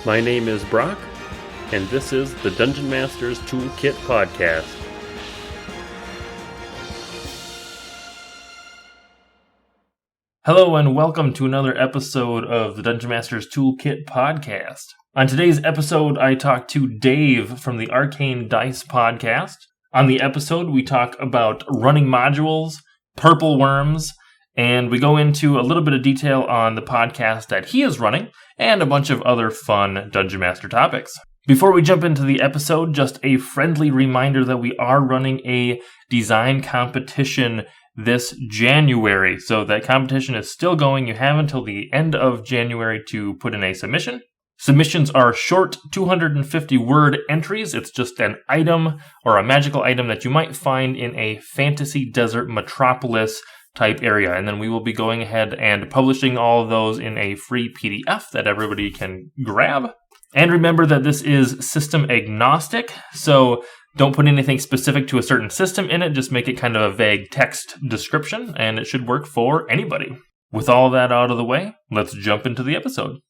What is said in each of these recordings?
My name is Brock, and this is the Dungeon Master's Toolkit Podcast. Hello and welcome to another episode of the Dungeon Master's Toolkit Podcast. On today's episode, I talk to Dave from the Arcane Dice podcast. On the episode, we talk about running modules, purple worms, and we go into a little bit of detail on the podcast that he is running, and a bunch of other fun Dungeon Master topics. Before we jump into the episode, just a friendly reminder that we are running a design competition this January. So that competition is still going. You have until the end of January to put in a submission. Submissions are short 250-word entries. It's just an item or a magical item that you might find in a fantasy desert metropolis type area. And then we will be going ahead and publishing all of those in a free PDF that everybody can grab. And remember that this is system agnostic, so don't put anything specific to a certain system in it. Just make it kind of a vague text description, and it should work for anybody. With all that out of the way, let's jump into the episode.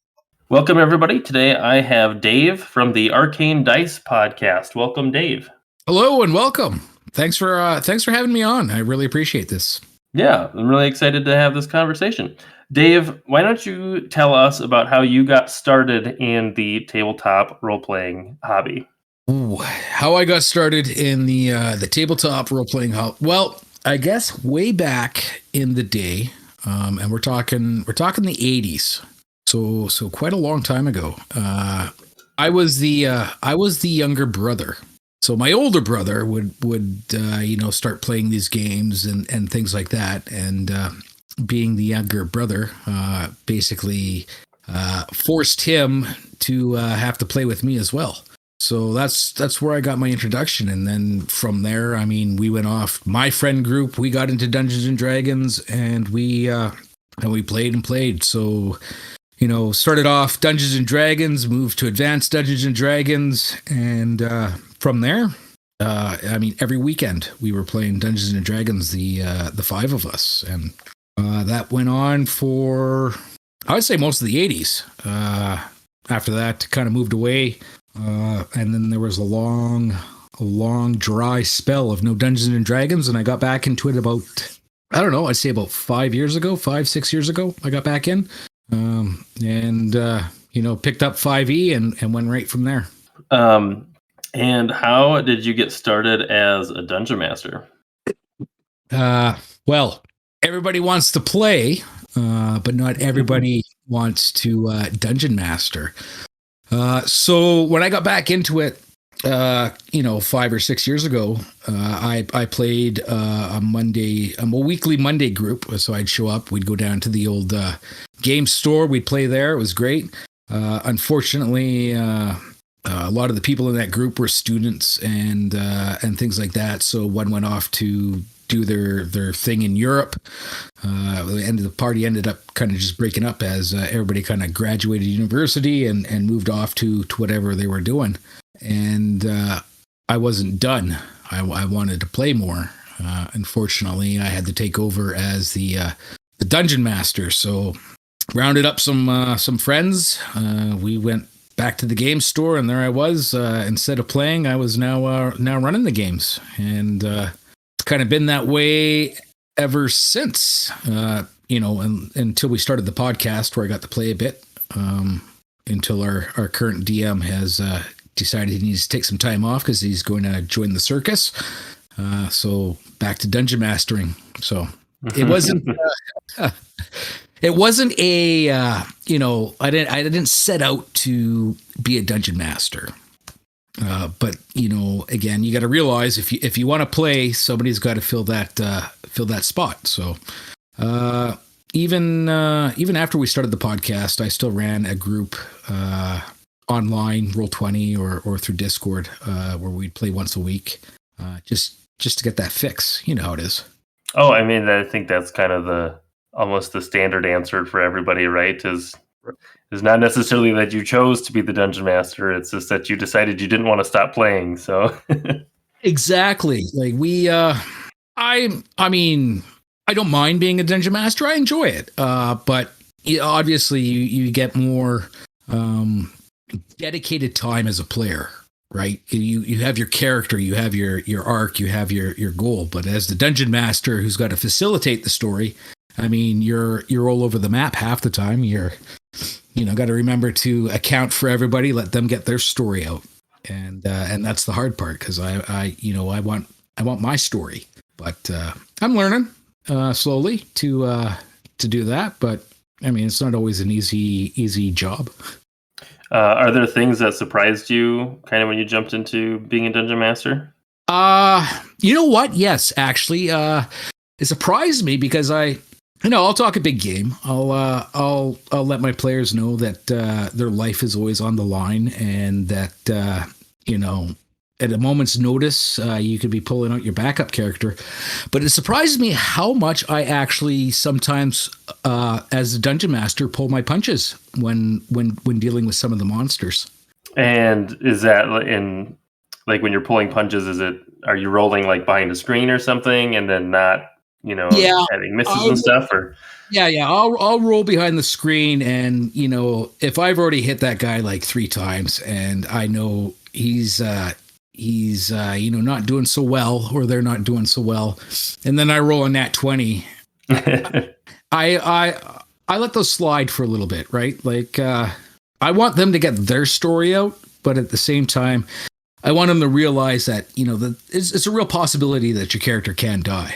Welcome, everybody. Today I have Dave from the Arcane Dice podcast. Welcome, Dave. Hello and welcome. Thanks for having me on. I really appreciate this. Yeah, I'm really excited to have this conversation. Dave, why don't you tell us about how you got started in the tabletop role-playing hobby? Ooh, how I got started in the tabletop role-playing hobby? Well, I guess way back in the day, and we're talking the 80s. So quite a long time ago. I was the younger brother. So my older brother would start playing these games and things like that. And being the younger brother, basically forced him to have to play with me as well. So that's where I got my introduction. And then from there, I mean, we went off. My friend group, we got into Dungeons and Dragons, and we played and played. So, started off Dungeons and Dragons, moved to Advanced Dungeons and Dragons, and from there, every weekend we were playing Dungeons and Dragons, the five of us, and that went on for, I would say, most of the 80s. After that, kind of moved away, and then there was a long dry spell of no Dungeons and Dragons, and I got back into it about, I don't know, I'd say about 6 years ago, I got back in. Picked up 5e and went right from there. And how did you get started as a dungeon master? Well, everybody wants to play, but not everybody wants to dungeon master. So when I got back into it, 5 or 6 years ago, I played a weekly Monday group. So I'd show up, we'd go down to the old game store, we'd play there. It was great. Unfortunately, a lot of the people in that group were students and things like that. So one went off to do their thing in Europe. The end of the party ended up kind of just breaking up as everybody kind of graduated university and moved off to whatever they were doing. And I wasn't done. I wanted to play more. Unfortunately, I had to take over as the dungeon master. So rounded up some friends. We went back to the game store, and there I was. Instead of playing, I was now running the games, and it's kind of been that way ever since. Until we started the podcast, where I got to play a bit. Until our current DM has decided he needs to take some time off because he's going to join the circus. So back to dungeon mastering. So it wasn't. It wasn't a, I didn't set out to be a dungeon master. But again, you got to realize if you want to play, somebody's got to fill that spot. So, even after we started the podcast, I still ran a group, online, Roll20 or through Discord, where we'd play once a week, just to get that fix. You know how it is. Oh, I mean, I think that's kind of almost the standard answer for everybody, right? Is not necessarily that you chose to be the dungeon master. It's just that you decided you didn't want to stop playing. So exactly. Like I don't mind being a dungeon master. I enjoy it. But obviously you get more dedicated time as a player, right? You have your character, you have your arc, you have your goal. But as the dungeon master who's got to facilitate the story, I mean, you're all over the map half the time. You're got to remember to account for everybody, let them get their story out, and that's the hard part because I want my story, but I'm learning slowly to do that. But I mean, it's not always an easy job. Are there things that surprised you kind of when you jumped into being a dungeon master? You know what? Yes, actually, it surprised me because I'll talk a big game. I'll let my players know that their life is always on the line, and that at a moment's notice you could be pulling out your backup character. But it surprises me how much I actually sometimes, as a dungeon master, pull my punches when dealing with some of the monsters. And is that in when you're pulling punches? Are you rolling behind a screen or something, and then not? Having misses and stuff, or I'll roll behind the screen, and if I've already hit that guy 3 times, and I know he's not doing so well, or they're not doing so well, and then I roll a nat 20, I let those slide for a little bit, right? I want them to get their story out, but at the same time, I want them to realize that that it's a real possibility that your character can die.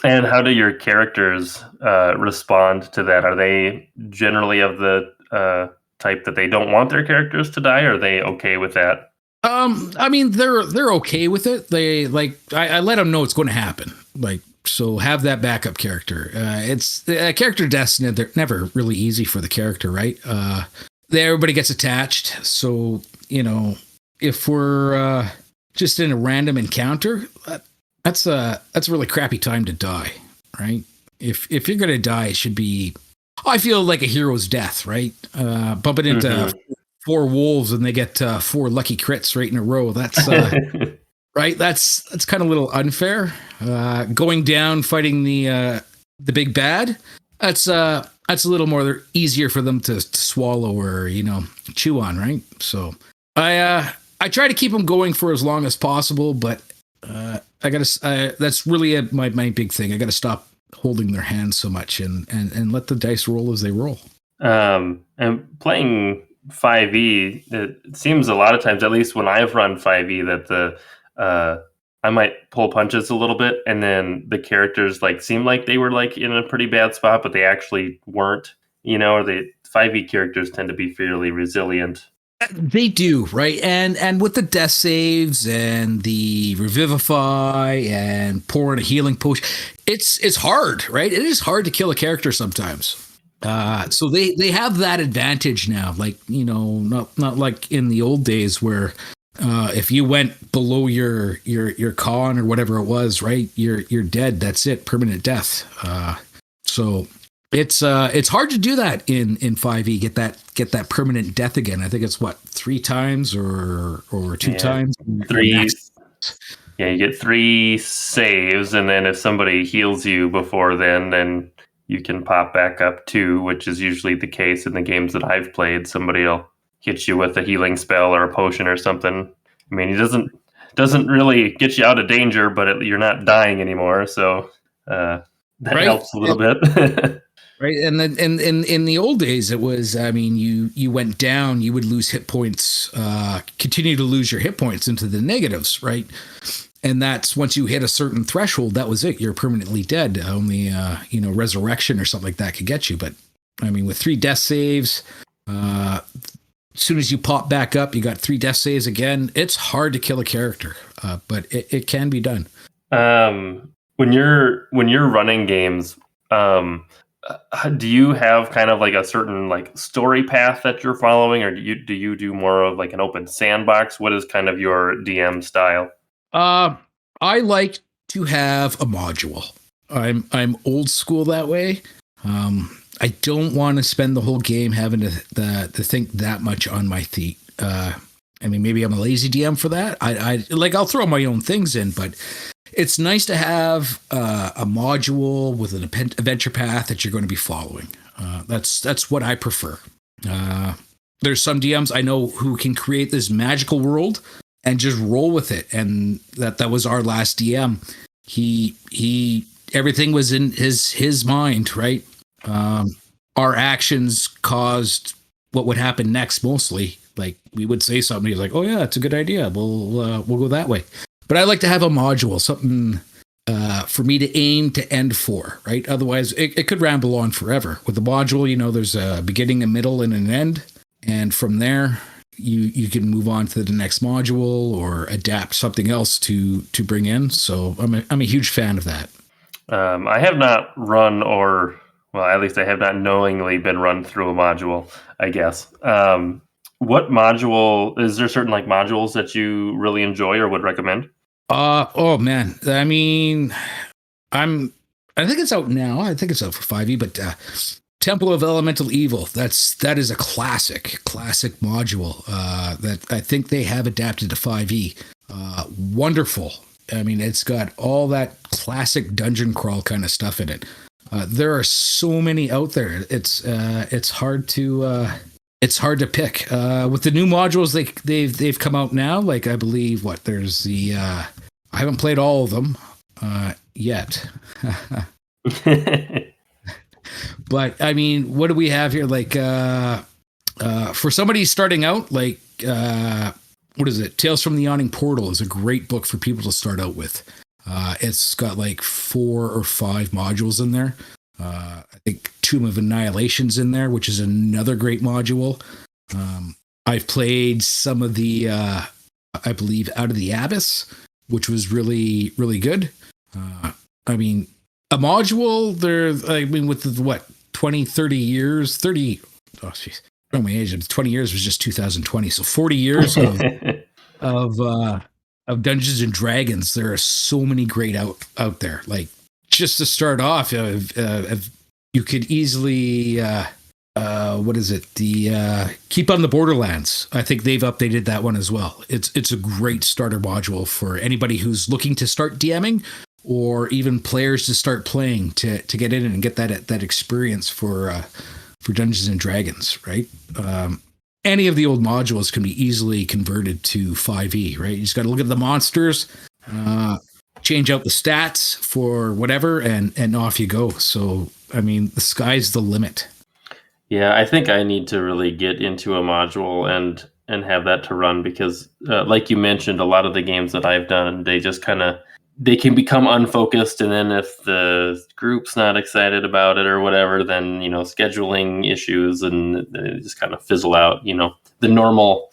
And how do your characters respond to that? Are they generally of the type that they don't want their characters to die? Or are they okay with that? I mean, they're okay with it. They I let them know it's going to happen. So have that backup character. It's character deaths. They're never really easy for the character, right? Everybody gets attached. So if we're just in a random encounter. That's a really crappy time to die, right? If you're going to die, it should be, I feel like a hero's death, right? Bumping into 4 wolves and they get 4 lucky crits right in a row. That's right. That's kind of a little unfair. Going down, fighting the big bad. That's a little more easier for them to swallow or chew on, right? So I try to keep them going for as long as possible, but I gotta. That's really my big thing. I gotta stop holding their hands so much and let the dice roll as they roll. And playing 5e, it seems a lot of times, at least when I've run 5e, that I might pull punches a little bit, and then the characters seem like they were in a pretty bad spot, but they actually weren't. Or the 5e characters tend to be fairly resilient. They do, right? And with the death saves and the revivify and pouring a healing potion, it's hard, right? It is hard to kill a character sometimes. So they have that advantage now. Not like in the old days where if you went below your con or whatever it was, right? You're dead. That's it, permanent death. So it's hard to do that in 5e. Get that permanent death again. I think it's 3 times or 2 times. 3. Yeah, you get 3 saves, and then if somebody heals you before then you can pop back up 2, which is usually the case in the games that I've played. Somebody will hit you with a healing spell or a potion or something. I mean, it doesn't really get you out of danger, but you're not dying anymore, so that helps a little bit. Right, and then in the old days, it was, I mean, you went down, you would lose hit points, continue to lose your hit points into the negatives, right? And that's once you hit a certain threshold, that was it. You're permanently dead. Only resurrection or something like that could get you. But I mean, with 3 death saves, as soon as you pop back up, you got 3 death saves again. It's hard to kill a character, but it can be done. When you're running games, do you have kind of a certain story path that you're following, or do you do more of an open sandbox? What is kind of your DM style? I like to have a module. I'm old school that way. I don't want to spend the whole game having to think that much on my feet. I mean, maybe I'm a lazy DM for that. I'll throw my own things in, but it's nice to have a module with an adventure path that you're going to be following. That's what I prefer. there's some DMs I know who can create this magical world and just roll with it. And that was our last DM. He everything was in his mind, right? Our actions caused what would happen next mostly. Like we would say something, he's like, "Oh yeah, it's a good idea. We'll go that way." But I like to have a module, something for me to aim to end for, right? Otherwise, it could ramble on forever. With the module, there's a beginning, a middle, and an end, and from there, you can move on to the next module or adapt something else to bring in. So I'm a huge fan of that. I have not run at least I have not knowingly been run through a module, I guess. What module, is there certain modules that you really enjoy or would recommend? Oh man. I mean, I think it's out now. I think it's out for 5e, but Temple of Elemental Evil, that is a classic module that I think they have adapted to 5e. Wonderful. I mean, it's got all that classic dungeon crawl kind of stuff in it. There are so many out there. It's hard to pick. With the new modules they've come out now, I believe there's the I haven't played all of them yet. But I mean, what do we have here? For somebody starting out, what is it? Tales from the Yawning Portal is a great book for people to start out with. It's got 4 or 5 modules in there. I think Tomb of Annihilation's in there, which is another great module. I've played some of the, I believe, Out of the Abyss, which was really, really good. I mean, a module, with 20, 30 years, 30, oh, jeez. I don't know my age, 20 years was just 2020. So 40 years of Dungeons and Dragons. There are so many great out there. Just to start off, you could easily, what is it? Keep on the Borderlands. I think they've updated that one as well. It's a great starter module for anybody who's looking to start DMing or even players to start playing to get in and get that experience for Dungeons and Dragons, right? Any of the old modules can be easily converted to 5e, right? You just got to look at the monsters, change out the stats for whatever, and off you go. So, I mean, the sky's the limit. Yeah, I think I need to really get into a module and have that to run because, like you mentioned, a lot of the games that I've done, they just they can become unfocused, and then if the group's not excited about it or whatever, then scheduling issues and they just kind of fizzle out. The normal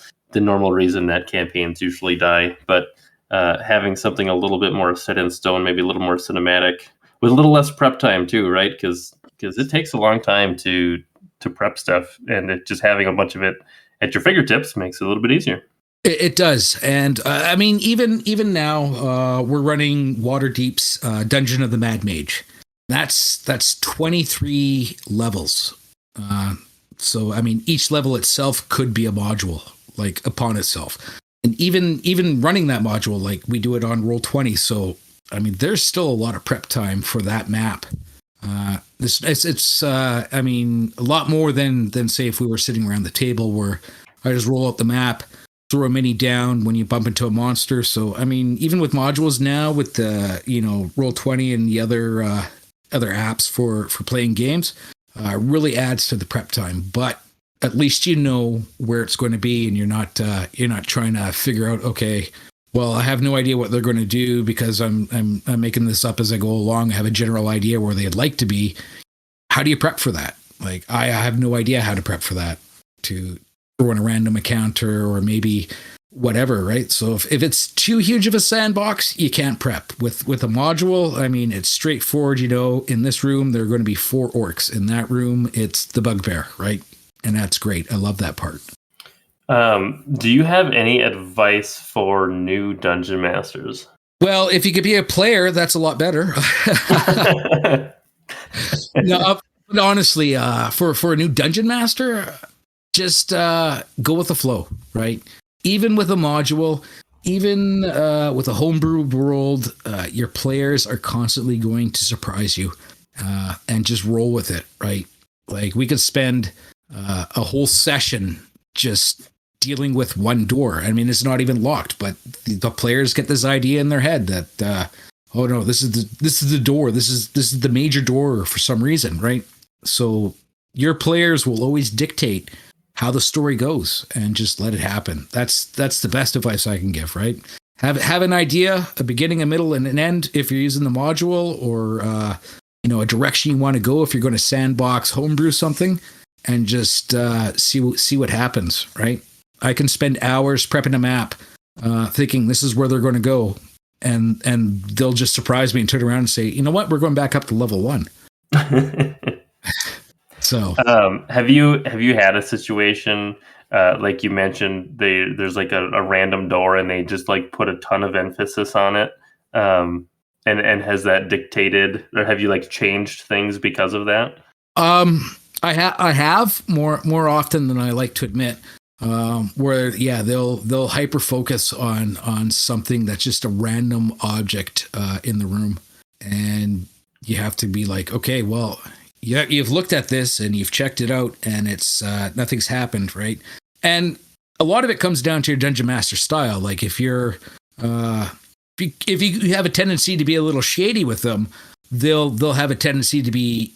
reason that campaigns usually die. But having something a little bit more set in stone, maybe a little more cinematic, with a little less prep time too, right? Because it takes a long time to prep stuff, and just having a bunch of it at your fingertips makes it a little bit easier. It does. And I mean, even now, we're running Waterdeep's Dungeon of the Mad Mage. That's 23 levels. So, I mean, each level itself could be a module, upon itself. And even running that module, we do it on Roll20. So, I mean, there's still a lot of prep time for that map. It's I mean, a lot more than say if we were sitting around the table where I just roll out the map, throw a mini down when you bump into a monster. So, I mean, even with modules now, with the, Roll20 and the other apps for playing games, really adds to the prep time. But at least you know where it's going to be, and you're not trying to figure out, okay, well, I have no idea what they're going to do because I'm making this up as I go along. I have a general idea where they'd like to be. How do you prep for that? I have no idea how to prep for that, to throw in a random encounter or maybe whatever, right? So if it's too huge of a sandbox, you can't prep. With a module, I mean, it's straightforward. In this room, there are going to be 4 orcs. In that room, it's the bugbear, right? And that's great. I love that part. Do you have any advice for new dungeon masters? Well, if you could be a player, that's a lot better. No, but honestly, for a new dungeon master, just go with the flow, right? Even with a module, even with a homebrew world, your players are constantly going to surprise you, and just roll with it, right? We could spend a whole session just dealing with one door. I mean, it's not even locked, but the players get this idea in their head that, oh no, this is the door. This is the major door for some reason, right? So your players will always dictate how the story goes and just let it happen. That's the best advice I can give, right? Have an idea, a beginning, a middle, and an end if you're using the module, or a direction you want to go if you're going to sandbox homebrew something, and just see what happens, right? I can spend hours prepping a map, thinking this is where they're going to go, and they'll just surprise me and turn around and say, you know what, we're going back up to level 1. So, have you had a situation like you mentioned? There's like a random door, and they just like put a ton of emphasis on it, and has that dictated, or have you like changed things because of that? I have more often than I like to admit. Where they'll hyper focus on something that's just a random object in the room, and you have to be like, okay, well, you've looked at this and you've checked it out, and it's nothing's happened, right? And a lot of it comes down to your dungeon master style. Like if you're if you have a tendency to be a little shady with them, they'll have a tendency to be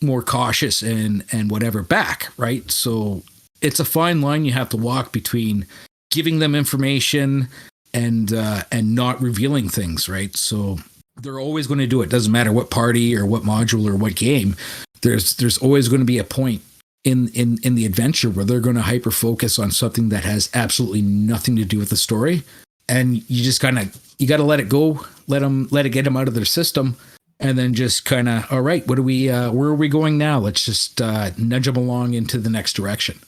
more cautious and whatever back, right? So it's a fine line you have to walk between giving them information and not revealing things, right? So they're always going to do it. Doesn't matter what party or what module or what game. There's always going to be a point in the adventure where they're going to hyper focus on something that has absolutely nothing to do with the story, and you just got to let it go, let it get them out of their system, and then just kind of, all right, where are we going now? Let's just nudge them along into the next direction.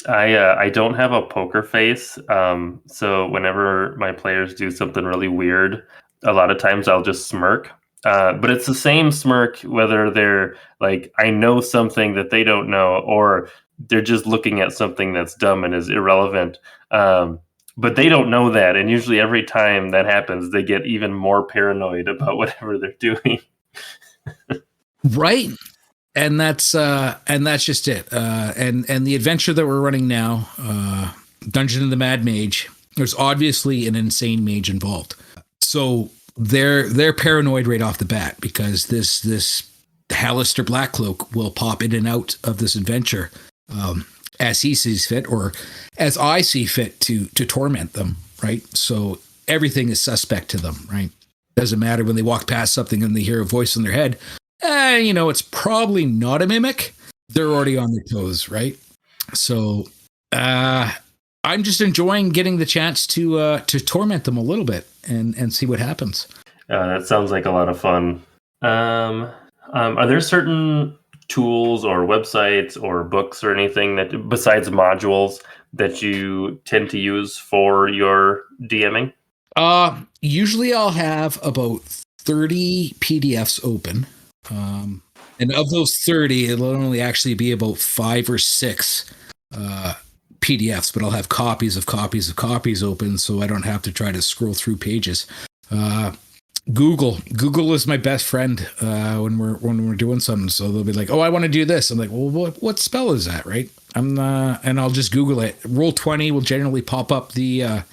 I don't have a poker face, so whenever my players do something really weird, a lot of times I'll just smirk. But it's the same smirk whether they're like, I know something that they don't know, or they're just looking at something that's dumb and is irrelevant. But they don't know that, and usually every time that happens, they get even more paranoid about whatever they're doing. Right. And that's just it. And the adventure that we're running now, Dungeon of the Mad Mage, there's obviously an insane mage involved. So they're paranoid right off the bat, because this Hallister Blackcloak will pop in and out of this adventure as he sees fit, or as I see fit to torment them, right? So everything is suspect to them, right? Doesn't matter when they walk past something and they hear a voice in their head. It's probably not a mimic. They're already on their toes, right? So I'm just enjoying getting the chance to torment them a little bit and see what happens. That sounds like a lot of fun. Are there certain tools or websites or books or anything that, besides modules, that you tend to use for your DMing? Usually I'll have about 30 PDFs open. And of those 30, it'll only actually be about 5 or 6 PDFs, but I'll have copies of copies open, so I don't have to try to scroll through pages. Google is my best friend when we're doing something. So they'll be like, "Oh, I want to do this." I'm like, "Well, what spell is that?" Right? And I'll just Google it. Roll20 will generally pop up the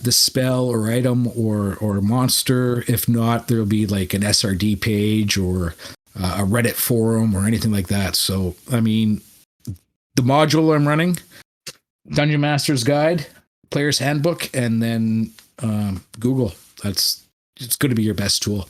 spell or item or monster. If not, there'll be like an SRD page or a Reddit forum or anything like that. So, I mean, the module I'm running, Dungeon Master's Guide, Player's Handbook, and then Google. It's going to be your best tool.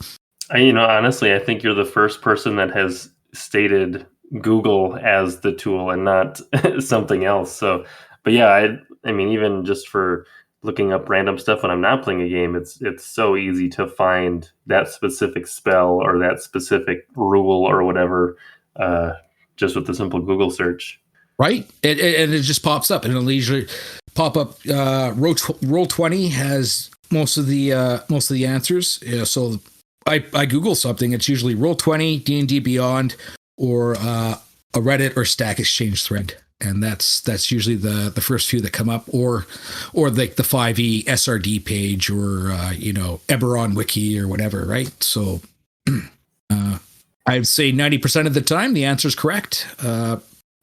Honestly, I think you're the first person that has stated Google as the tool and not something else. So, but yeah, I mean, even just for looking up random stuff when I'm not playing a game, it's so easy to find that specific spell or that specific rule or whatever, just with the simple Google search. Right, and it just pops up, and it'll usually pop up. Roll20 has most of the answers. Yeah, so I Google something, it's usually Roll20, D&D Beyond, or a Reddit or Stack Exchange thread. And that's usually the first few that come up, or like the 5e SRD page, or Eberron Wiki or whatever, right? So I'd say 90% of the time the answer is correct,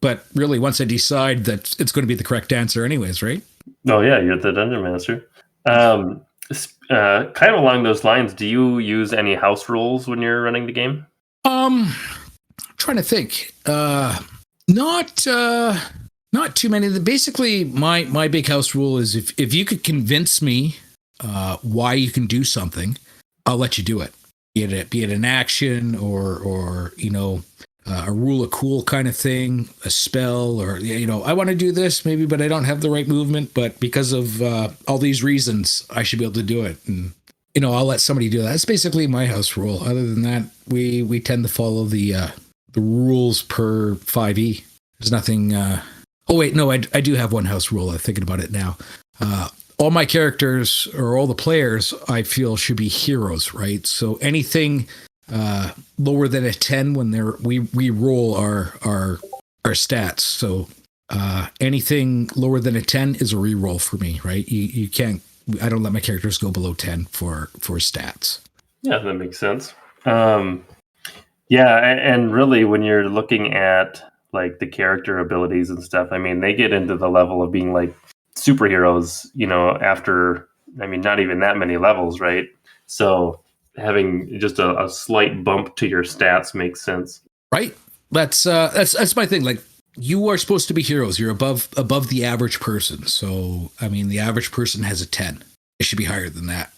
But really, once I decide that it's going to be the correct answer anyways, right? Oh yeah, you're the dungeon master. Kind of along those lines, do you use any house rules when you're running the game? Trying to think. Not too many. Basically, my big house rule is if you could convince me why you can do something, I'll let you do it. Be it an action or a rule of cool kind of thing, a spell, or I want to do this maybe, but I don't have the right movement. But because of all these reasons, I should be able to do it, and I'll let somebody do that. That's basically my house rule. Other than that, we tend to follow the rules per 5e. There's nothing. Oh wait, no, I do have one house rule. I'm thinking about it now. All my characters or all the players I feel should be heroes, right? So anything lower than a 10 when we roll our stats. So anything lower than a 10 is a reroll for me, right? You can't. I don't let my characters go below 10 for stats. Yeah, that makes sense. Yeah, and really when you're looking at like the character abilities and stuff, I mean, they get into the level of being like superheroes, after, not even that many levels, right? So having just a slight bump to your stats makes sense. Right. That's my thing. Like, you are supposed to be heroes. You're above the average person. So, the average person has a 10. It should be higher than that.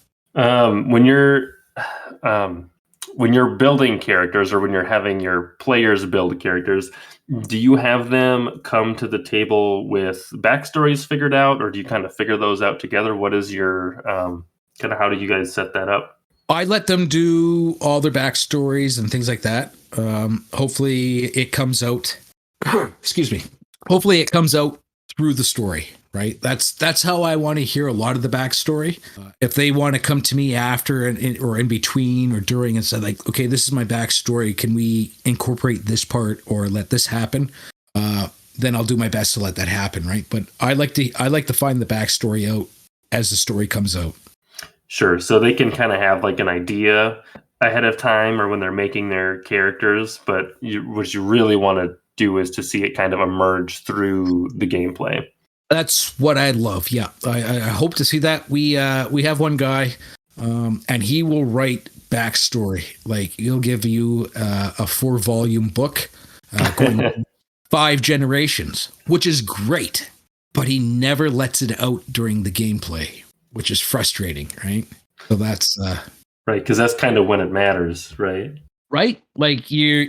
When you're building characters, or when you're having your players build characters, do you have them come to the table with backstories figured out, or do you kind of figure those out together? What is your how do you guys set that up? I let them do all their backstories and things like that. Hopefully it comes out. Excuse me. Hopefully it comes out through the story, right? That's how I want to hear a lot of the backstory. If they want to come to me after or in between or during and say like, okay, this is my backstory. Can we incorporate this part or let this happen? Then I'll do my best to let that happen, right? But I like to find the backstory out as the story comes out. Sure. So they can kind of have like an idea ahead of time or when they're making their characters, but what you really want to do is to see it kind of emerge through the gameplay. That's what I love. Yeah, I hope to see that. We have one guy, and he will write backstory. Like, he'll give you a 4-volume book going 5 generations, which is great. But he never lets it out during the gameplay, which is frustrating, right? So that's right, because that's kind of when it matters, right? Right? Like, you're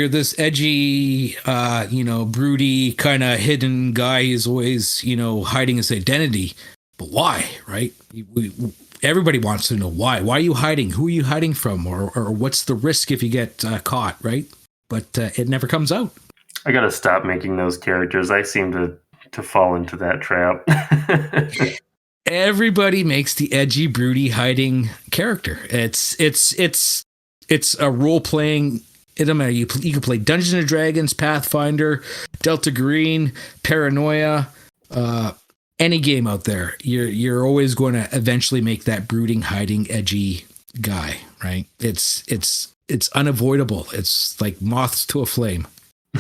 this edgy, broody, kind of hidden guy who's always, hiding his identity. But why, right? Everybody wants to know why. Why are you hiding? Who are you hiding from? Or what's the risk if you get caught, right? But it never comes out. I got to stop making those characters. I seem to fall into that trap. Everybody makes the edgy, broody, hiding character. It's a role-playing. It doesn't matter. You can play Dungeons and Dragons, Pathfinder, Delta Green, Paranoia, any game out there. You're always going to eventually make that brooding, hiding, edgy guy, right? It's unavoidable. It's like moths to a flame.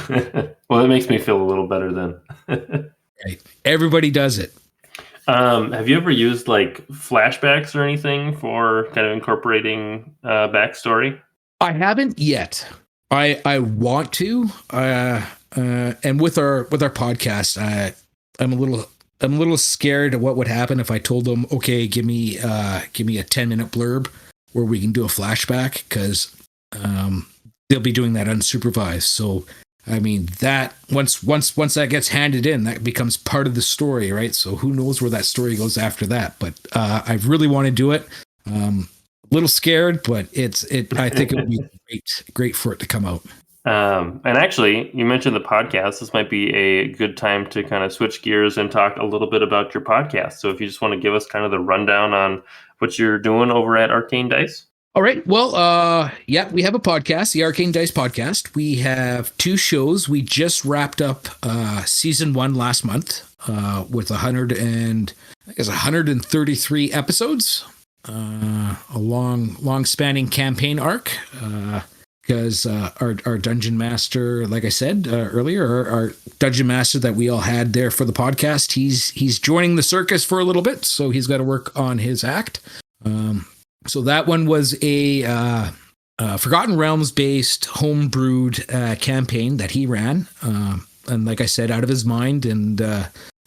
Well, that makes me feel a little better then. Right. Everybody does it. Have you ever used like flashbacks or anything for kind of incorporating backstory? I haven't yet. I want to. And with our podcast, I'm a little scared of what would happen if I told them, okay, give me a 10-minute blurb where we can do a flashback, because they'll be doing that unsupervised. So that once that gets handed in, that becomes part of the story, right? So who knows where that story goes after that? But I really want to do it. A little scared, but I think it would be great for it to come out. And actually, you mentioned the podcast. This might be a good time to kind of switch gears and talk a little bit about your podcast. So if you just want to give us kind of the rundown on what you're doing over at Arcane Dice. All right. Well, we have a podcast, the Arcane Dice podcast. We have 2 shows. We just wrapped up season 1 last month with 133 episodes. A long spanning campaign arc. because our dungeon master, like I said earlier, our dungeon master that we all had there for the podcast, he's joining the circus for a little bit, so he's got to work on his act. So that one was a Forgotten Realms based homebrewed campaign that he ran, and like I said, out of his mind. And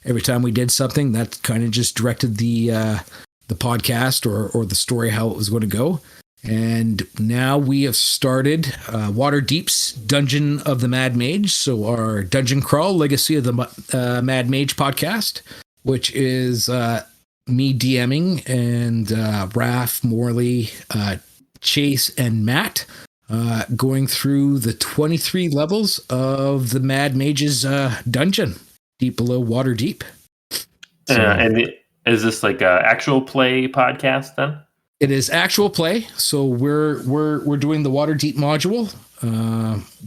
every time we did something, that kind of just directed the podcast or the story, how it was going to go. And now we have started Waterdeep's Dungeon of the Mad Mage. So our Dungeon Crawl Legacy of the Mad Mage podcast, which is me DMing and Raph, Morley, Chase, and Matt going through the 23 levels of the Mad Mage's dungeon, deep below Waterdeep. So, is this like an actual play podcast then? It is actual play. So we're doing the Waterdeep module.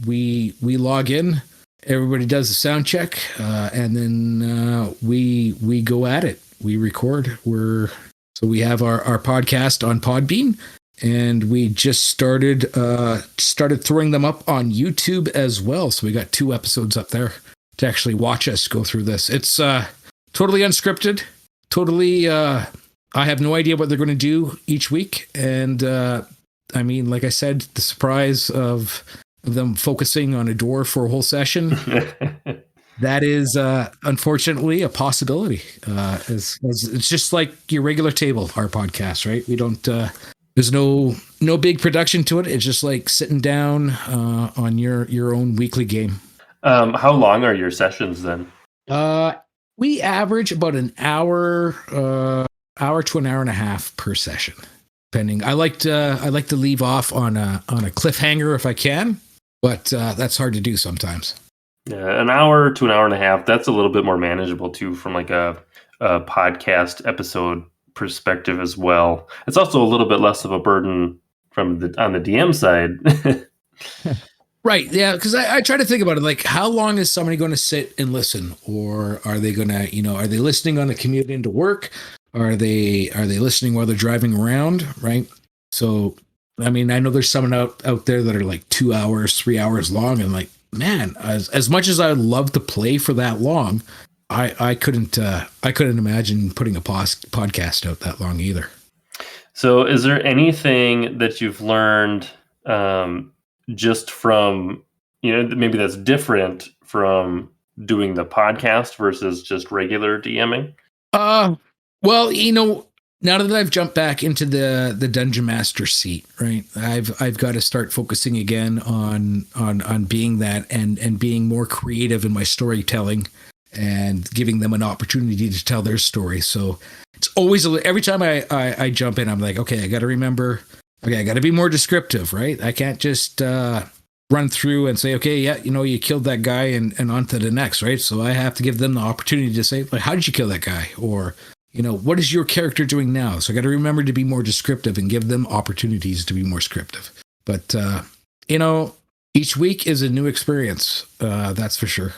We log in, everybody does a sound check, and then we go at it. We record. We have our podcast on Podbean, and we just started throwing them up on YouTube as well. So we got 2 episodes up there to actually watch us go through this. It's totally unscripted. Totally, I have no idea what they're going to do each week. And I mean, like I said, the surprise of them focusing on a door for a whole session, that is unfortunately a possibility. It's just like your regular table, our podcast, right? We don't, there's no big production to it. It's just like sitting down on your own weekly game. How long are your sessions then? We average about an hour to an hour and a half per session, depending. I like to leave off on a cliffhanger if I can, but that's hard to do sometimes. Yeah, an hour to an hour and a half. That's a little bit more manageable too, from like a podcast episode perspective as well. It's also a little bit less of a burden on the DM side. Right. Yeah. Because I try to think about it. Like, how long is somebody going to sit and listen? Or are they going to, are they listening on the commute into work? Are they listening while they're driving around? Right. So, I mean, I know there's someone out there that are like 2 hours, 3 hours long. And like, man, as much as I would love to play for that long, I couldn't imagine putting a podcast out that long either. So is there anything that you've learned, just from, maybe that's different from doing the podcast versus just regular DMing? Well, now that I've jumped back into the Dungeon Master seat, right? I've got to start focusing again on being that and being more creative in my storytelling and giving them an opportunity to tell their story. So it's always, every time I jump in, I'm like, okay, I got to remember. Okay, I got to be more descriptive, right? I can't just run through and say, okay, yeah, you killed that guy and on to the next, right? So I have to give them the opportunity to say, like, how did you kill that guy? Or, what is your character doing now? So I got to remember to be more descriptive and give them opportunities to be more descriptive. But, each week is a new experience. That's for sure.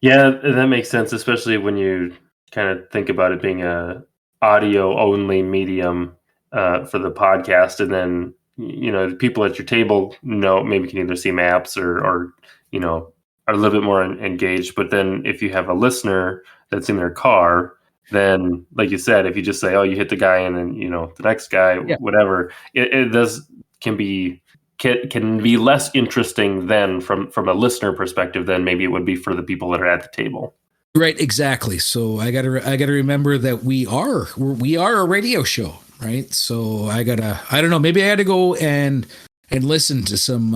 Yeah, that makes sense, especially when you kind of think about it being a audio only medium for the podcast, and then the people at your table maybe can either see maps or are a little bit more engaged. But then if you have a listener that's in their car, then like you said, if you just say, oh, you hit the guy and then the next guy, yeah, whatever, it can be less interesting then from a listener perspective than maybe it would be for the people that are at the table. Right, exactly. So I gotta remember that we are a radio show. Right. So I don't know, maybe I had to go and listen to some,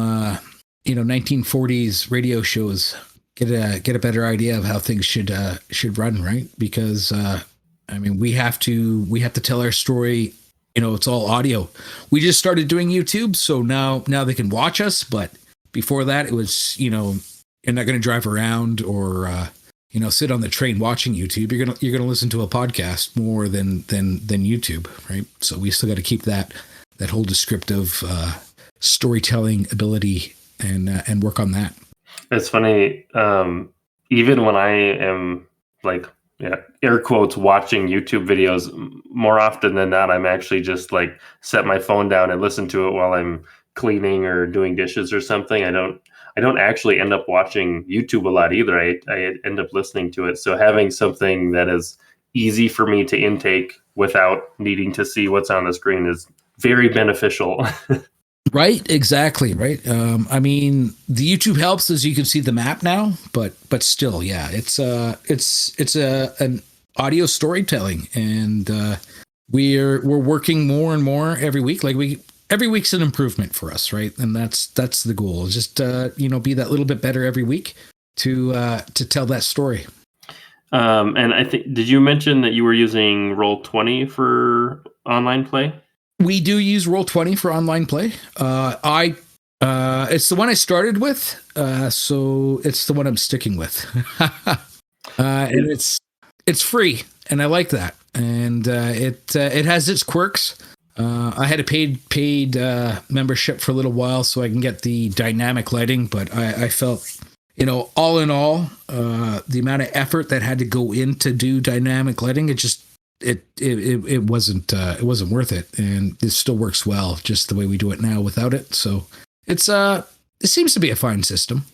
1940s radio shows, get a better idea of how things should run. Right. Because, we have to tell our story. It's all audio. We just started doing YouTube. So now they can watch us. But before that, it was, you're not going to drive around or, sit on the train watching YouTube. You're gonna listen to a podcast more than YouTube, right? So we still got to keep that whole descriptive storytelling ability and work on that. It's funny. Even when I am like, air quotes, watching YouTube videos, more often than not, I'm actually just like set my phone down and listen to it while I'm cleaning or doing dishes or something, I don't actually end up watching YouTube a lot either. I end up listening to it. So having something that is easy for me to intake without needing to see what's on the screen is very beneficial. Right, exactly. Right. I mean, the YouTube helps as you can see the map now, but still, yeah, it's an audio storytelling, and we're working more and more every week. Like every week's an improvement for us, right? And that's the goal. Is just be that little bit better every week to tell that story. And I think, did you mention that you were using Roll20 for online play? We do use Roll20 for online play. It's the one I started with, so it's the one I'm sticking with. And it's free, and I like that. And it has its quirks. I had a paid membership for a little while so I can get the dynamic lighting, but I felt, all in all, the amount of effort that had to go into do dynamic lighting, it wasn't worth it, and it still works well just the way we do it now without it. So it seems to be a fine system.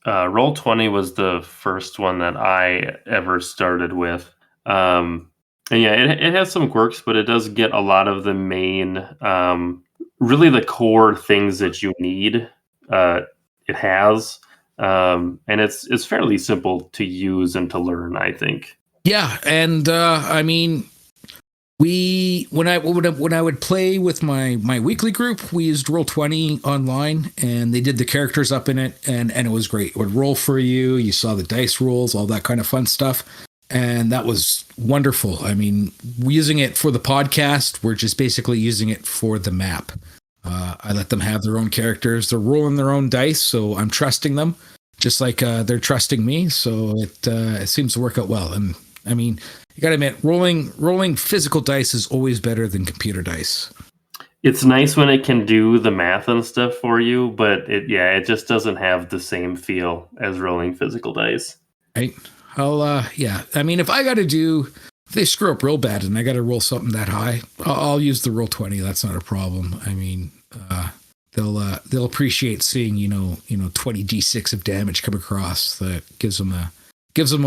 Roll20 was the first one that I ever started with. And yeah, it has some quirks, but it does get a lot of the main, really the core things that you need. It has, and it's fairly simple to use and to learn, I think. Yeah, and I mean, when I would play with my weekly group, we used Roll20 online, and they did the characters up in it, and it was great. It would roll for you. You saw the dice rolls, all that kind of fun stuff, and that was wonderful. I mean, using it for the podcast, we're just basically using it for the map. I let them have their own characters. They're rolling their own dice, so I'm trusting them, just like they're trusting me. So it seems to work out well. And I mean, you got to admit, rolling physical dice is always better than computer dice. It's nice when it can do the math and stuff for you, but it just doesn't have the same feel as rolling physical dice. Right. I mean, if they screw up real bad and I got to roll something that high, I'll use the Roll20. That's not a problem. I mean, they'll appreciate seeing, 20 D6 of damage come across. That gives them a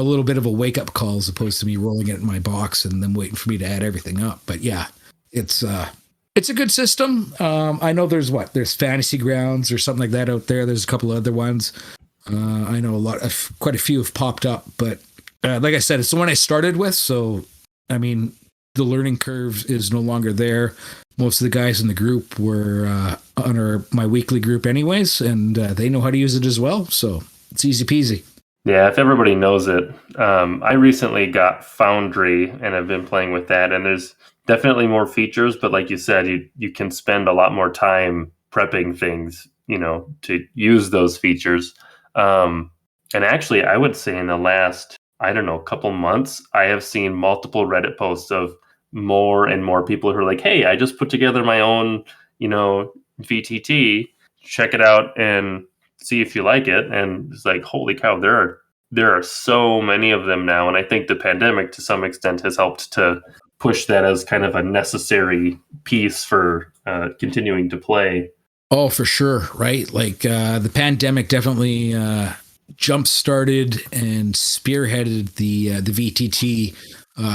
little bit of a wake up call as opposed to me rolling it in my box and then waiting for me to add everything up. But yeah, it's a good system. I know there's Fantasy Grounds or something like that out there. There's a couple of other ones. I know quite a few have popped up, but like I said, it's the one I started with. So, I mean, the learning curve is no longer there. Most of the guys in the group were on my weekly group anyways, and they know how to use it as well. So it's easy peasy. Yeah, if everybody knows it. I recently got Foundry and I've been playing with that, and there's definitely more features, but like you said, you can spend a lot more time prepping things, to use those features. And actually, I would say in the last, couple months, I have seen multiple Reddit posts of more and more people who are like, hey, I just put together my own, VTT, check it out and see if you like it. And it's like, holy cow, there are so many of them now. And I think the pandemic to some extent has helped to push that as kind of a necessary piece for continuing to play. Oh, for sure. Right. Like the pandemic definitely jump-started and spearheaded the VTT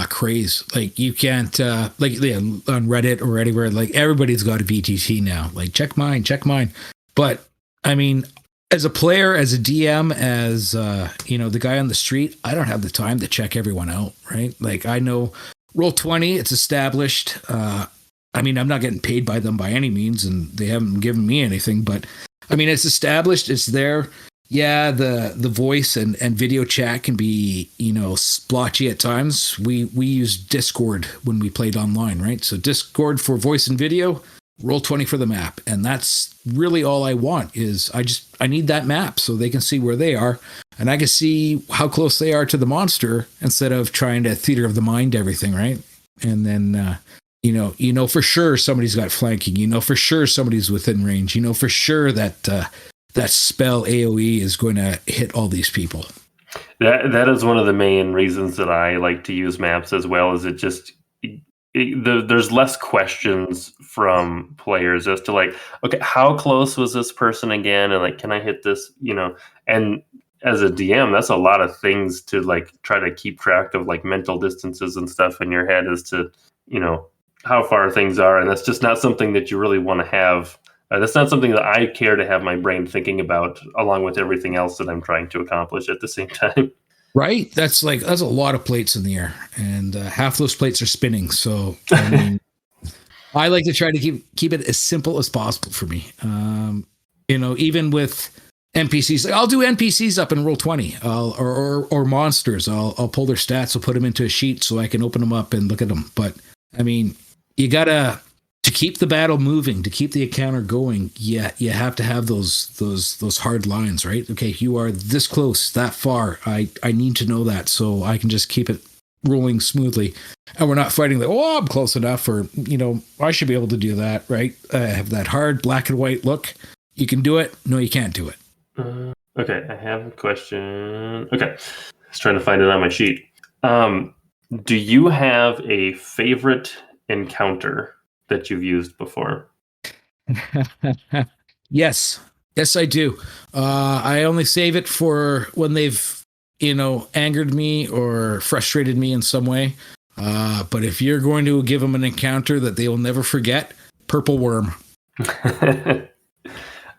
craze. Like you can't on Reddit or anywhere, like everybody's got a VTT now. Like check mine. But I mean, as a player, as a DM, as the guy on the street, I don't have the time to check everyone out, right? Like I know Roll20, it's established. I mean, I'm not getting paid by them by any means, and they haven't given me anything, but I mean, it's established, it's there. Yeah, the voice and video chat can be, splotchy at times. We use Discord when we played online, right? So Discord for voice and video, Roll20 for the map. And that's really all I want is I need that map so they can see where they are and I can see how close they are to the monster instead of trying to theater of the mind everything, right? And then, for sure somebody's got flanking, for sure somebody's within range, for sure that that spell AoE is going to hit all these people. That is one of the main reasons that I like to use maps as well, is there's less questions from players as to like, okay, how close was this person again, and like, can I hit this, and as a DM, that's a lot of things to like try to keep track of, like mental distances and stuff in your head as to how far things are, and that's just not something that you really want to have. That's not something that I care to have my brain thinking about, along with everything else that I'm trying to accomplish at the same time. Right? That's a lot of plates in the air, and half those plates are spinning. So I mean, I like to try to keep it as simple as possible for me. Even with NPCs, like I'll do NPCs up in Roll20, or monsters. I'll pull their stats, I'll put them into a sheet so I can open them up and look at them. But I mean, you gotta, to keep the battle moving, to keep the encounter going, you have to have those hard lines, right? Okay, you are this close, that far. I need to know that so I can just keep it rolling smoothly. And we're not fighting like, oh, I'm close enough, or I should be able to do that, right? Have that hard black and white look. You can do it. No, you can't do it. Okay, I have a question. Okay, I was trying to find it on my sheet. Do you have a favorite encounter that you've used before? Yes, I do. I only save it for when they've angered me or frustrated me in some way. But if you're going to give them an encounter that they will never forget, Purple Worm.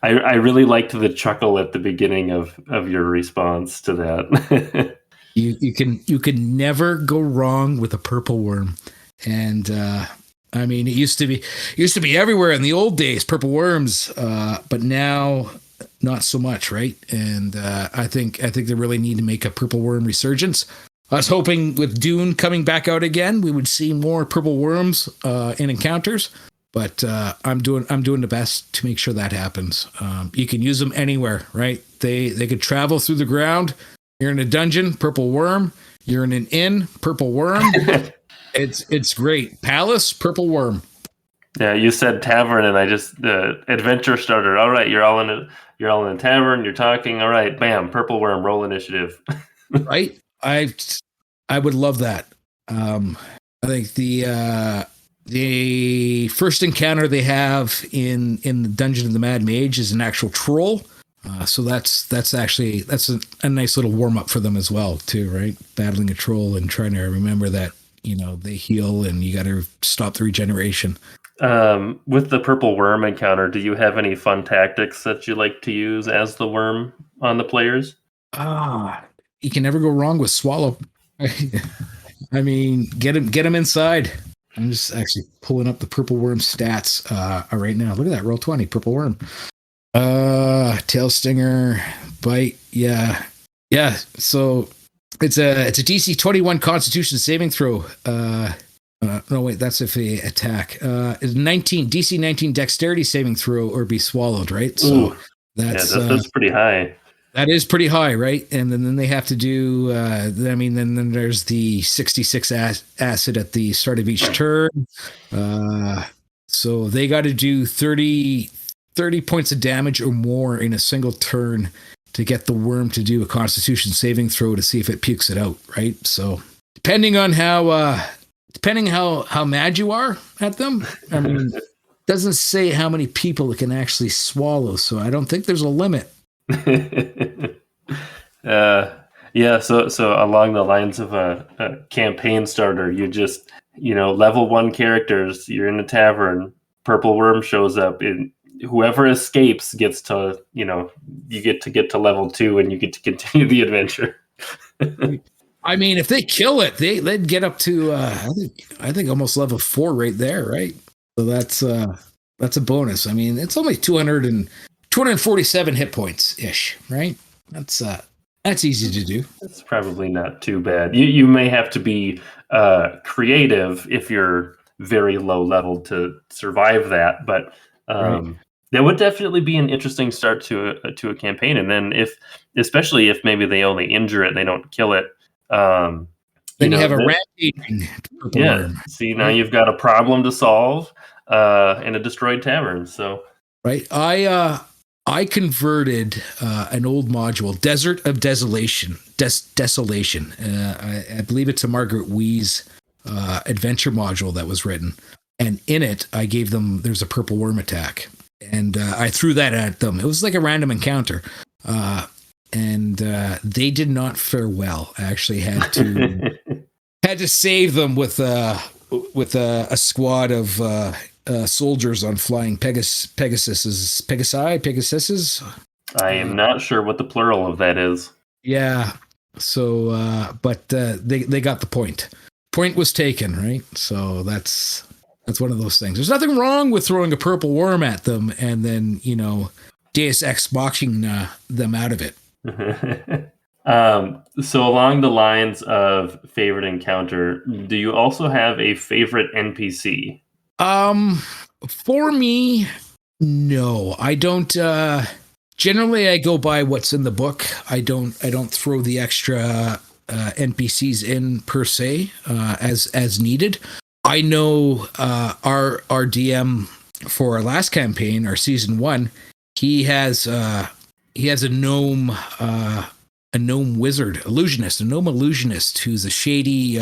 I really liked the chuckle at the beginning of your response to that. You can never go wrong with a Purple Worm. And I mean, it used to be everywhere in the old days, purple worms, but now not so much, right? And I think they really need to make a purple worm resurgence. I was hoping with Dune coming back out again, we would see more purple worms in encounters. But I'm doing the best to make sure that happens. You can use them anywhere, right? They could travel through the ground. You're in a dungeon, purple worm. You're in an inn, purple worm. It's great. Palace, purple worm. Yeah, you said tavern, and I just adventure starter. All right, you're all in a tavern. You're talking. All right, bam, purple worm. Roll initiative. Right. I would love that. I think the first encounter they have in the Dungeon of the Mad Mage is an actual troll. So that's a nice little warm up for them as well too, right? Battling a troll and trying to remember that they heal and you got to stop the regeneration. With the purple worm encounter, do you have any fun tactics that you like to use as the worm on the players? You can never go wrong with swallow. I mean, get him inside. I'm just actually pulling up the purple worm stats right now. Look at that, Roll20, purple worm. Tail stinger, bite, yeah. So it's a DC 21 Constitution saving throw. No wait, that's if they attack. It's 19 DC 19 Dexterity saving throw or be swallowed, right? So that's pretty high. That is pretty high, right? And then they have to do. Then there's the 66 acid at the start of each turn. So they got to do 30 points of damage or more in a single turn to get the worm to do a Constitution saving throw to see if it pukes it out, right? So depending how mad you are at them, I mean, doesn't say how many people it can actually swallow. So I don't think there's a limit. So along the lines of a campaign starter, you just level 1 characters, you're in a tavern, purple worm shows up, and whoever escapes gets to you get to level 2 and you get to continue the adventure. I mean, if they kill it, they'd get up to I think almost level 4 right there, right? So that's a bonus. I mean, it's only 247 hit points ish, right? That's easy to do. It's probably not too bad. You may have to be creative if you're very low level to survive that, but Right. that would definitely be an interesting start to a campaign. And then especially if maybe they only injure it and they don't kill it, then you have a rampaging purple worm. See, now you've got a problem to solve in a destroyed tavern. So right, I converted an old module, Desert of Desolation. Desolation. I believe it's a Margaret Wees adventure module that was written. And in it, I gave them, there's a purple worm attack. And I threw that at them. It was like a random encounter. And they did not fare well. I actually had to save them with a squad of soldiers on flying Pegasuses. I am not sure what the plural of that is. Yeah. So, but they got the point. Point was taken, right? So that's one of those things. There's nothing wrong with throwing a purple worm at them and then, Deus Ex boxing them out of it. So along the lines of favorite encounter, do you also have a favorite NPC? For me, no, I don't. Generally, I go by what's in the book. I don't throw the extra NPCs in per se as needed. I know our DM for our last campaign, our season 1, he has a gnome wizard, illusionist, a gnome illusionist who's a shady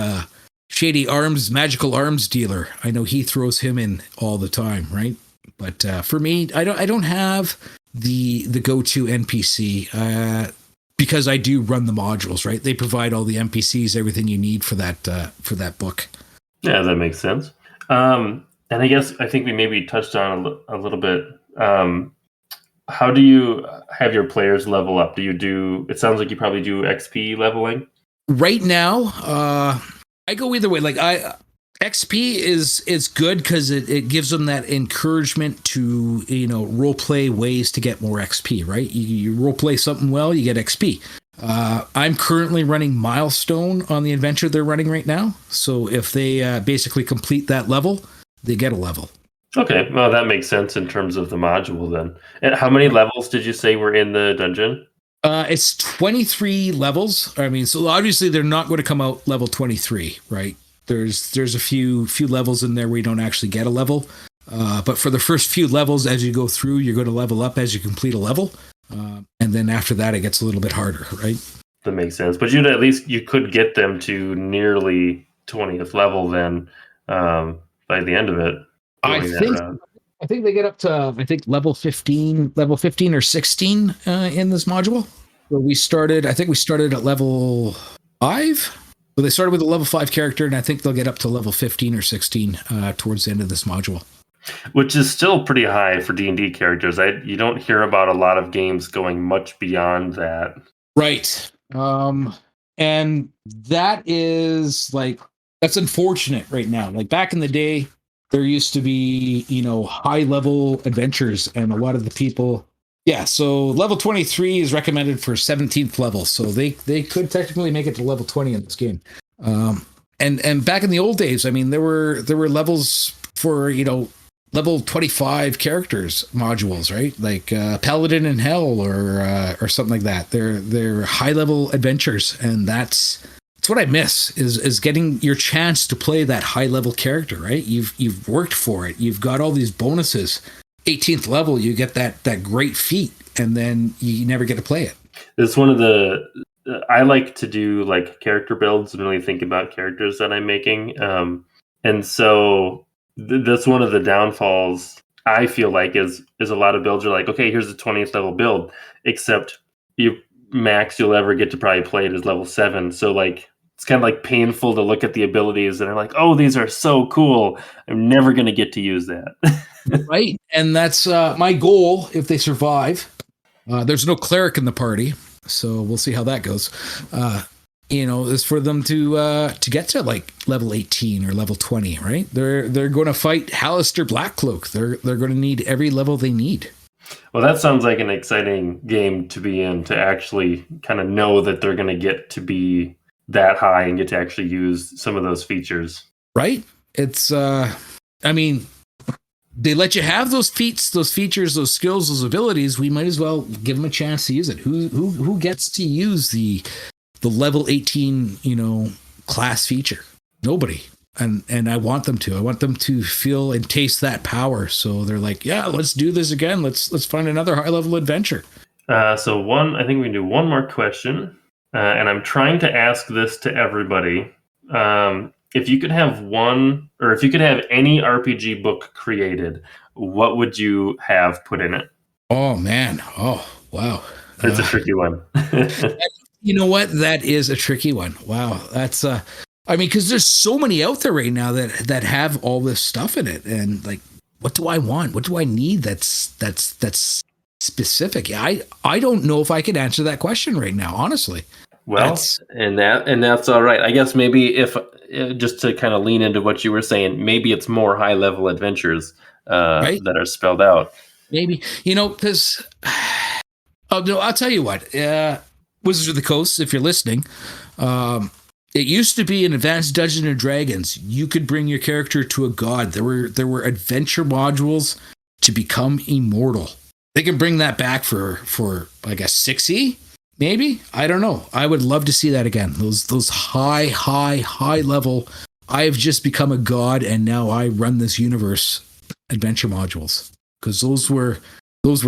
magical arms dealer. I know he throws him in all the time, right? But for me, I don't have the go-to NPC because I do run the modules, right? They provide all the NPCs, everything you need for that book. Yeah, that makes sense. And I think we maybe touched on a little bit. How do you have your players level up? It sounds like you probably do XP leveling. Right now, I go either way. Like XP is good because it gives them that encouragement to, role play ways to get more XP, right? You role play something well, you get XP. I'm currently running Milestone on the adventure they're running right now. So if they basically complete that level, they get a level. Okay, well, that makes sense in terms of the module then. And how many levels did you say were in the dungeon? It's 23 levels. I mean, so obviously they're not going to come out level 23, right? There's a few levels in there where you don't actually get a level. But for the first few levels, as you go through, you're going to level up as you complete a level. And then after that, it gets a little bit harder, right? That makes sense. But you could get them to nearly 20th level then by the end of it. I think they get up to level 15 or 16 in this module. So we started at level 5. So they started with a level 5 character, and I think they'll get up to level 15 or 16 towards the end of this module. Which is still pretty high for D&D characters. You don't hear about a lot of games going much beyond that. Right. And that is that's unfortunate right now. Like back in the day, there used to be, high level adventures, and a lot of the people. Yeah, so level 23 is recommended for 17th level, so they could technically make it to level 20 in this game. And back in the old days, I mean, there were levels for level 25 characters modules, right? Like Paladin in Hell or something like that. They're high level adventures, and that's what I miss is getting your chance to play that high level character, right? You've worked for it. You've got all these bonuses. 18th level, you get that great feat, and then you never get to play it. It's one of I like to do like character builds and really think about characters that I'm making. And so that's one of the downfalls I feel like is a lot of builds are like, okay, here's the 20th level build, except max you'll ever get to probably play it is level 7. So like, it's kind of like painful to look at the abilities and are like, oh, these are so cool. I'm never going to get to use that. Right. And that's my goal if they survive. There's no cleric in the party, so we'll see how that goes. Is for them to get to like level 18 or level 20, right? They're going to fight Hallister Blackcloak. They're going to need every level they need. Well, that sounds like an exciting game to be in, to actually kind of know that they're going to get to be that high and get to actually use some of those features. Right? It's, they let you have those feats, those features, those skills, those abilities. We might as well give them a chance to use it. Who gets to use the level 18, class feature? Nobody. And I want them to. I want them to feel and taste that power. So they're like, yeah, let's do this again. Let's find another high level adventure. I think we can do one more question. And I'm trying to ask this to everybody. if you could have one, or if you could have any RPG book created, what would you have put in it? Oh man. Oh wow. It's a tricky one. You know what? That is a tricky one. Wow. That's I mean, because there's so many out there right now that have all this stuff in it, and like, what do I want? What do I need? That's specific. I don't know if I could answer that question right now, honestly. Well, and that's all right. I guess maybe if just to kind of lean into what you were saying, maybe it's more high level adventures Right? that are spelled out. Maybe, because oh no, I'll tell you what. Wizards of the Coast, if you're listening, it used to be in Advanced Dungeons and Dragons. You could bring your character to a god. There were adventure modules to become immortal. They can bring that back for I guess 6e, maybe. I don't know. I would love to see that again. Those high level. I have just become a god, and now I run this universe. Adventure modules, because those were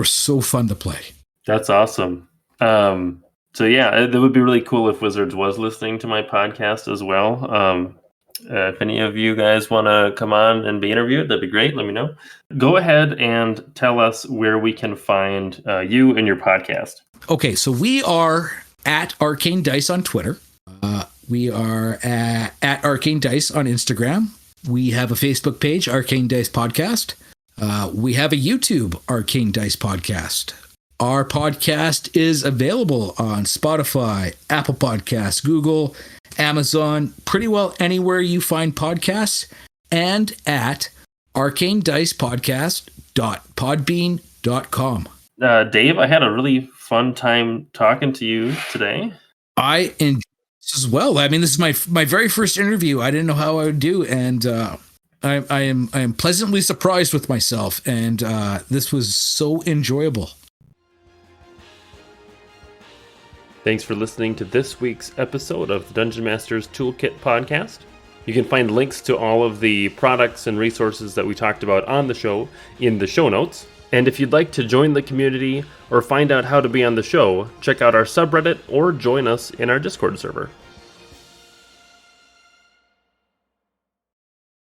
so fun to play. That's awesome. So yeah, it would be really cool if Wizards was listening to my podcast as well. If any of you guys want to come on and be interviewed, that'd be great. Let me know. Go ahead and tell us where we can find you and your podcast. Okay, so we are at Arcane Dice on Twitter. We are at Arcane Dice on Instagram. We have a Facebook page, Arcane Dice Podcast. We have a YouTube, Arcane Dice Podcast. Our podcast is available on Spotify, Apple Podcasts, Google, Amazon, pretty well anywhere you find podcasts, and at arcanedicepodcast.podbean.com. Dave, I had a really fun time talking to you today. I enjoyed this as well. I mean, this is my very first interview. I didn't know how I would do, and I am pleasantly surprised with myself, and this was so enjoyable. Thanks for listening to this week's episode of the Dungeon Master's Toolkit podcast. You can find links to all of the products and resources that we talked about on the show in the show notes. And if you'd like to join the community or find out how to be on the show, check out our subreddit or join us in our Discord server.